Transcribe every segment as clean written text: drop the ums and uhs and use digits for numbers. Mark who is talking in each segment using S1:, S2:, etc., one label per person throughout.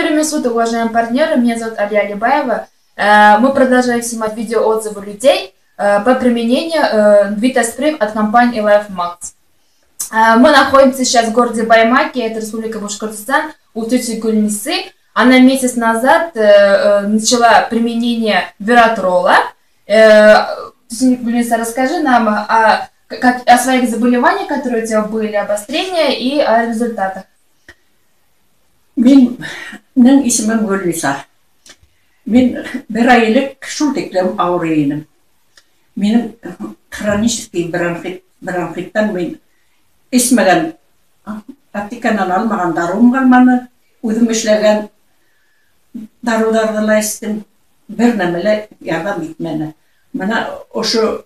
S1: Время суток, уважаемые партнеры, меня зовут Алия Алибаева. Мы продолжаем снимать видеоотзывы людей по применению Витаспрей от компании LifeMax. Мы находимся сейчас в городе Баймаки, это Республика Башкортостан, у тети Гульнисы. Она месяц назад начала применение Виратрола. Гульниса, расскажи нам о своих заболеваниях, которые у тебя были, обострения и о результатах.
S2: Benim ismim Gülnisa. Ben bir aylık şu teklem ağrıyım. Benim kronik bronxittan ben ismeden aptekadan almagan darım kalmadı. Özüm işlegen darılarla istim. Bir nemele yardım etmeni. Bana o şu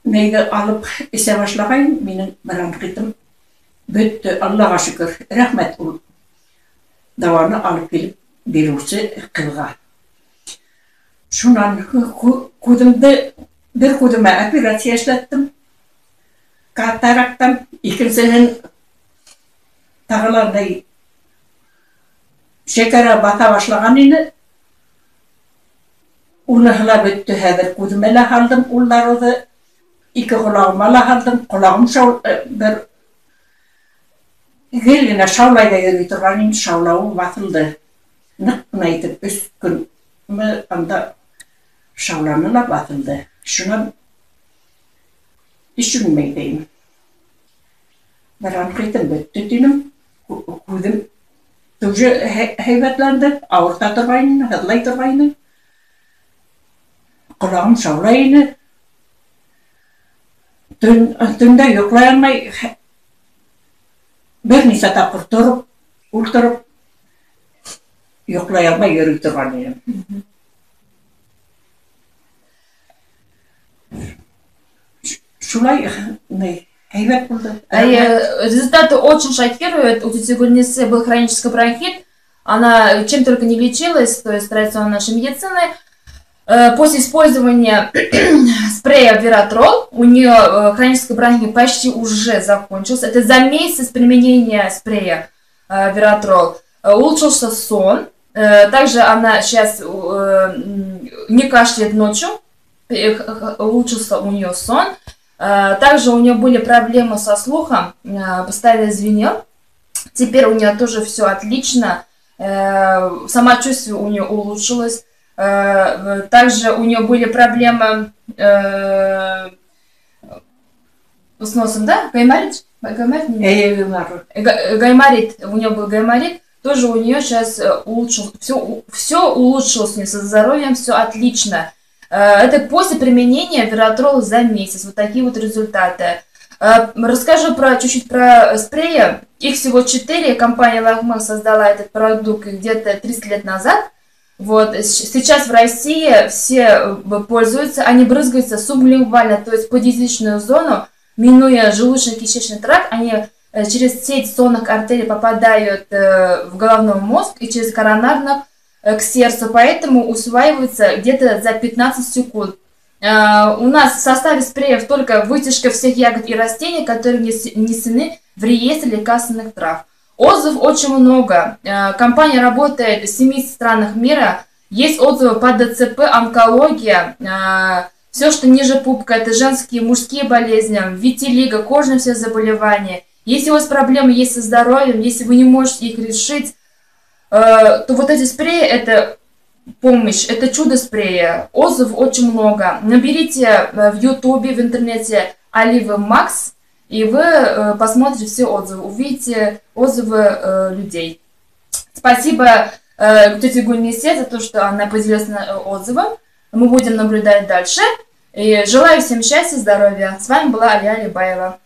S2: neyi alıp ise başlayayım. Benim bronxitim büttü. Allah'a şükür. Rahmet ol. Davarını alıp gelip birisi kılga. Şundan kudumda bir kuduma operasyon yaşlattım. Kataraktan ikincisinin tağlarında şekere bata başlaganını onu hıla büttü hedir kudumela aldım. Onları da iki kulağıma aldım. Kulağım bir Geline şavlayda yürütürlerin şavlağı batıldı. Neydi üst gün mü anda şavlanıla batıldı. Şuna düşünmeydeyim. Bronxitim büttü dinim. Kudum tücü heyvetlendi. Ağırta durayını, hıdlay durayını. Kulağım şavlayını. Dünde yoklayanmayı bir nisa tapır durup, ulturup, yoklayalma yürütürüm. Şulay ne? Heyvet buldu.
S1: Результаты очень шокируют. У тети Гульнисы был хронический бронхит. Она чем только не лечилась, то есть традиционной нашей медицины. После использования спрея Виратрол у нее хронический бронхит почти уже закончился. Это за месяц применения спрея Виратрол. Улучшился сон. Также она сейчас не кашляет ночью. Улучшился у нее сон. Также у нее были проблемы со слухом. Постоянно звенел. Теперь у нее тоже все отлично. Самочувствие у нее улучшилось. Также у нее были проблемы с носом, да? Гайморит? Гайморит. У нее был гайморит. Тоже у нее сейчас все улучшилось у нее со здоровьем, все отлично. Это после применения Виратрола за месяц. Вот такие вот результаты. Расскажу чуть-чуть про спреи. Их всего 4. Компания LifeMax создала этот продукт где-то 30 лет назад. Вот, сейчас в России все пользуются, они брызгаются сублингвально, то есть подъязычную зону, минуя желудочно-кишечный тракт, они через сеть сонных артерий попадают в головной мозг и через коронарных к сердцу, поэтому усваиваются где-то за 15 секунд. У нас в составе спреев только вытяжка всех ягод и растений, которые внесены в реестр лекарственных трав. Отзывов очень много. Компания работает в 7 странах мира. Есть отзывы по ДЦП, онкология, все, что ниже пупка, это женские, мужские болезни, витилиго, кожные все заболевания. Если у вас проблемы есть со здоровьем, если вы не можете их решить, то вот эти спреи это помощь, это чудо спрея. Отзывов очень много. Наберите в Ютубе, в интернете LifeMax. И вы посмотрите все отзывы, увидите отзывы людей. Спасибо тете Гульнисе за то, что она поделилась отзывом. Мы будем наблюдать дальше. И желаю всем счастья, здоровья. С вами была Алия Алибаева.